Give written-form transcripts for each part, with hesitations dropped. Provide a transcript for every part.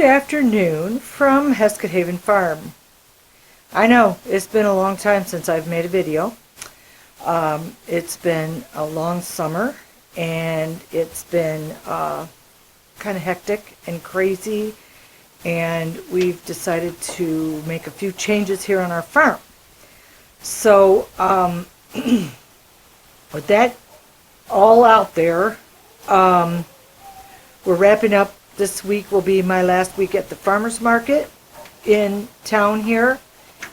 Good afternoon from Heskett Haven Farm. I know it's been a long time since I've made a video. It's been a long summer and it's been kind of hectic and crazy, and we've decided to make a few changes here on our farm. So with that all out there, we're wrapping up. This week will be my last week at the farmer's market in town here,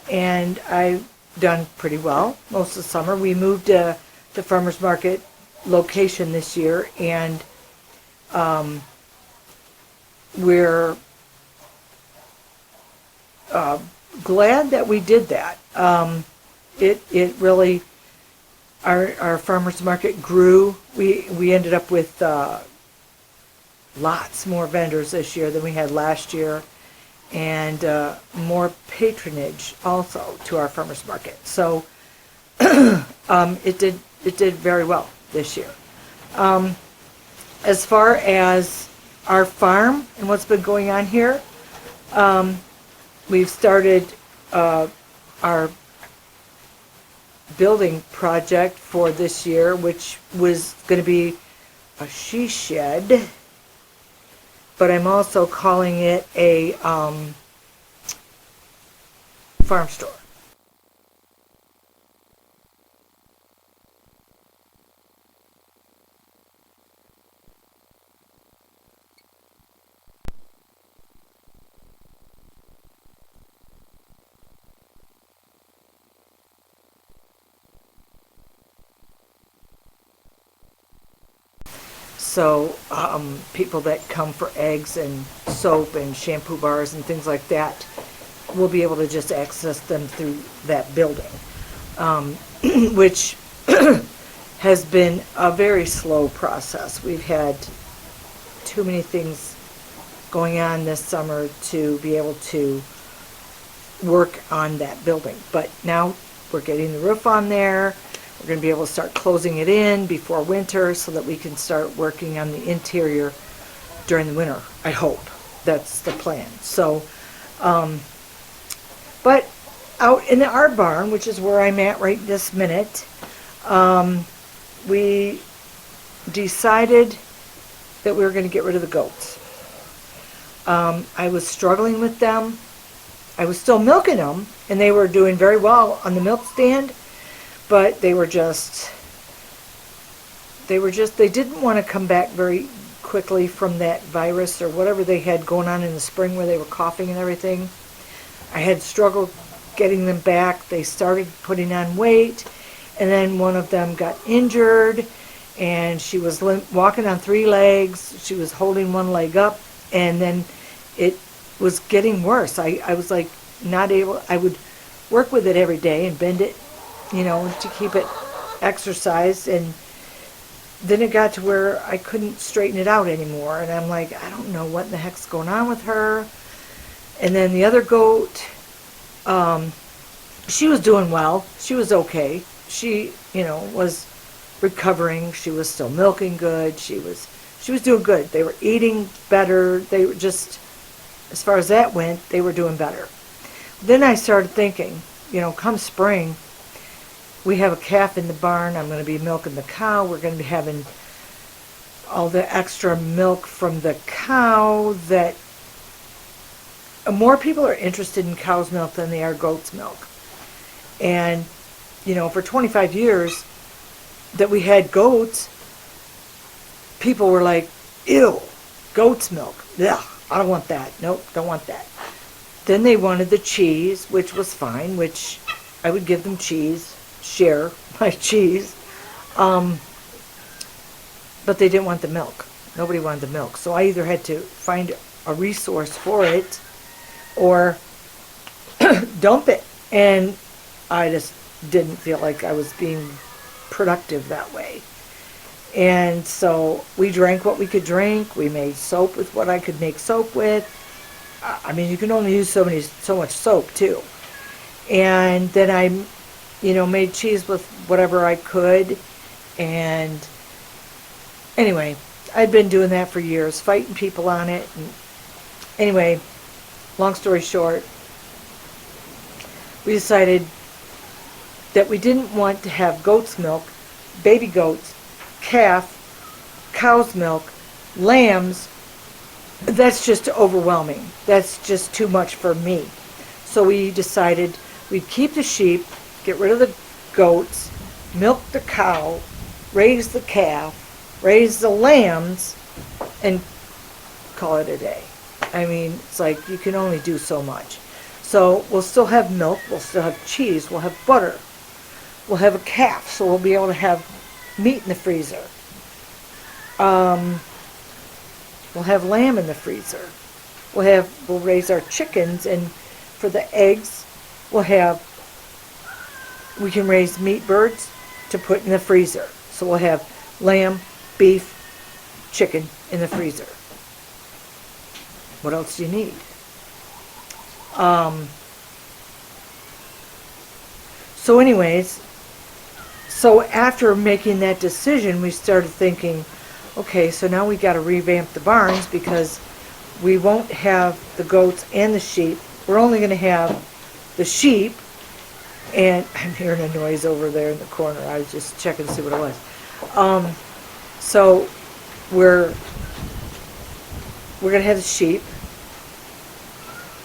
and I've done pretty well most of the summer. We moved to the farmer's market location this year, and we're glad that we did that. It really, our farmer's market grew. We ended up with lots more vendors this year than we had last year, and more patronage also to our farmers market. So it did very well this year. As far as our farm and what's been going on here, we've started our building project for this year, which was going to be a she shed, but I'm also calling it a farm store. So people that come for eggs and soap and shampoo bars and things like that will be able to just access them through that building, which has been a very slow process. We've had too many things going on this summer to be able to work on that building. But now we're getting the roof on there. We're going to be able to start closing it in before winter so that we can start working on the interior during the winter. I hope that's the plan. So, but out in our barn, which is where I'm at right this minute, we decided that we were going to get rid of the goats. I was struggling with them. I was still milking them, and they were doing very well on the milk stand. But they didn't want to come back very quickly from that virus or whatever they had going on in the spring where they were coughing and everything. I had struggled getting them back. They started putting on weight, and then one of them got injured, and she was walking on 3 legs. She was holding one leg up, and then it was getting worse. I was like not able, I would work with it every day and bend it, to keep it exercised, and then it got to where I couldn't straighten it out anymore, and I'm like, I don't know what in the heck's going on with her. And then the other goat, she was doing well. She was okay. She, was recovering. She was still milking good. She was doing good. They were eating better. They were just, as far as that went, they were doing better. Then I started thinking, come spring, we have a calf in the barn. I'm going to be milking the cow. We're going to be having all the extra milk from the cow. That more people are interested in cow's milk than they are goat's milk. And, for 25 years that we had goats, people were like, ew, goat's milk. Ugh, I don't want that. Nope, don't want that. Then they wanted the cheese, which was fine, which I would give them cheese. Share my cheese, but they didn't want the milk. Nobody wanted the milk, so I either had to find a resource for it or dump it, and I just didn't feel like I was being productive that way. And so we drank what we could drink. We made soap with what I could make soap with. I mean, you can only use so much soap too. And then I made cheese with whatever I could. And anyway, I'd been doing that for years, fighting people on it. And Anyway, long story short, we decided that we didn't want to have goat's milk, baby goats, calf, cow's milk, lambs. That's just overwhelming. That's just too much for me. So we decided we'd keep the sheep, get rid of the goats, milk the cow, raise the calf, raise the lambs, and call it a day. I mean, it's like you can only do so much. So we'll still have milk, we'll still have cheese, we'll have butter, we'll have a calf, so we'll be able to have meat in the freezer. We'll have lamb in the freezer. We'll raise our chickens, and for the eggs, we can raise meat birds to put in the freezer. So we'll have lamb, beef, chicken in the freezer. What else do you need? So anyways, so after making that decision, we started thinking, okay, so now we got to revamp the barns because we won't have the goats and the sheep. We're only going to have the sheep, and I'm hearing a noise over there in the corner. I was just checking to see what it was. So we're going to have the sheep,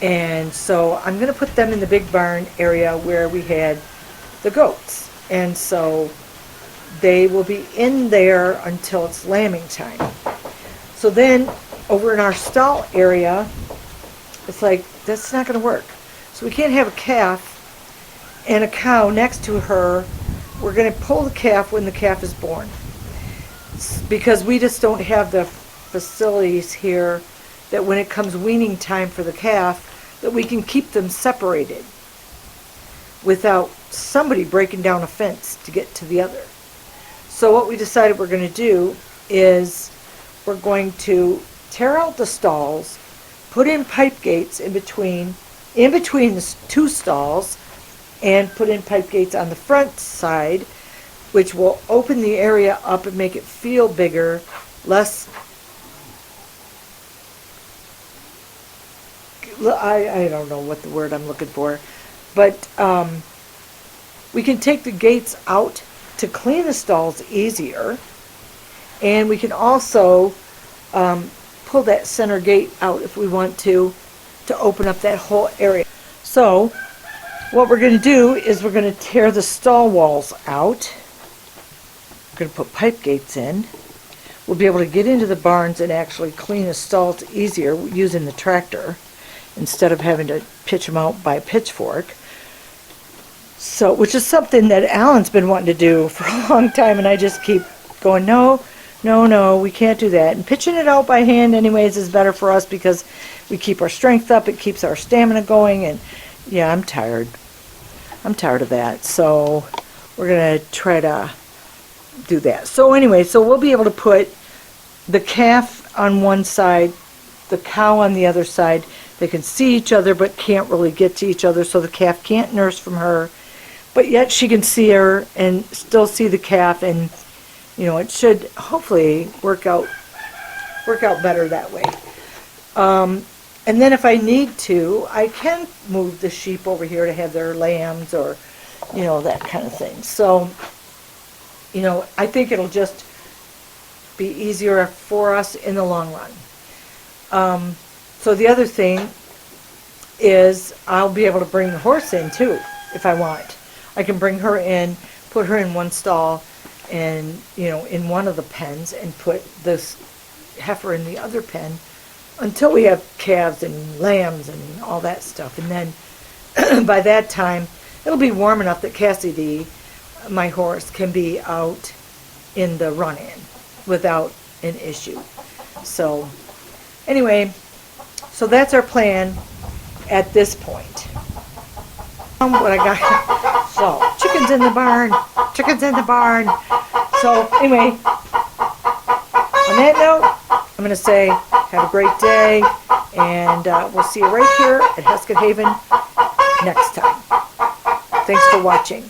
and so I'm going to put them in the big barn area where we had the goats, and so they will be in there until it's lambing time. So then over in our stall area, it's like, that's not going to work. So we can't have a calf and a cow next to her. We're going to pull the calf when the calf is born, because we just don't have the facilities here that when it comes weaning time for the calf, that we can keep them separated without somebody breaking down a fence to get to the other. So what we decided we're going to do is we're going to tear out the stalls, put in pipe gates in between the two stalls, and put in pipe gates on the front side, which will open the area up and make it feel bigger, less, I don't know what the word I'm looking for, but we can take the gates out to clean the stalls easier, and we can also pull that center gate out if we want to open up that whole area. So what we're going to do is we're going to tear the stall walls out. We're going to put pipe gates in. We'll be able to get into the barns and actually clean the stalls easier using the tractor instead of having to pitch them out by pitchfork. So, which is something that Alan's been wanting to do for a long time, and I just keep going, no, we can't do that. And pitching it out by hand anyways is better for us because we keep our strength up, it keeps our stamina going, and yeah, I'm tired. I'm tired of that. So we're going to try to do that. So anyway, so we'll be able to put the calf on one side, the cow on the other side. They can see each other but can't really get to each other, so the calf can't nurse from her, but yet she can see her and still see the calf, and you know, it should hopefully work out better that way. And then if I need to, I can move the sheep over here to have their lambs, or you know, that kind of thing. So you know, I think it'll just be easier for us in the long run. So the other thing is I'll be able to bring the horse in too if I want. I can bring her in, put her in one stall, and you know, in one of the pens, and put this heifer in the other pen until we have calves and lambs and all that stuff. And then by that time it'll be warm enough that Cassidy, my horse, can be out in the run-in without an issue. So anyway, so that's our plan at this point. What I got, so chickens in the barn, chickens in the barn. So anyway, on that note, I'm going to say have a great day, and we'll see you right here at Heskett Haven next time. Thanks for watching.